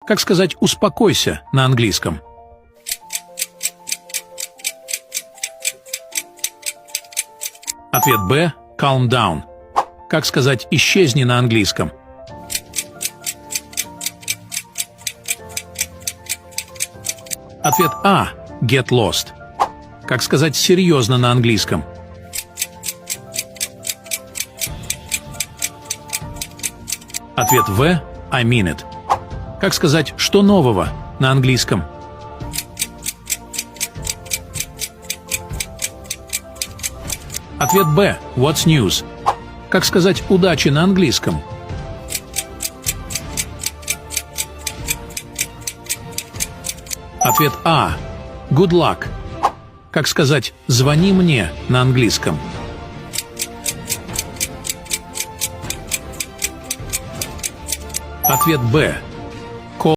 Как сказать «успокойся» на английском? Ответ Б. Calm down. Как сказать «исчезни» на английском? Ответ А. Get lost. Как сказать «серьезно» на английском? Ответ В. I mean it. Как сказать «что нового» на английском? Ответ Б. What's news? Как сказать «удачи» на английском? Ответ А. Good luck. Как сказать «звони мне» на английском? Ответ Б.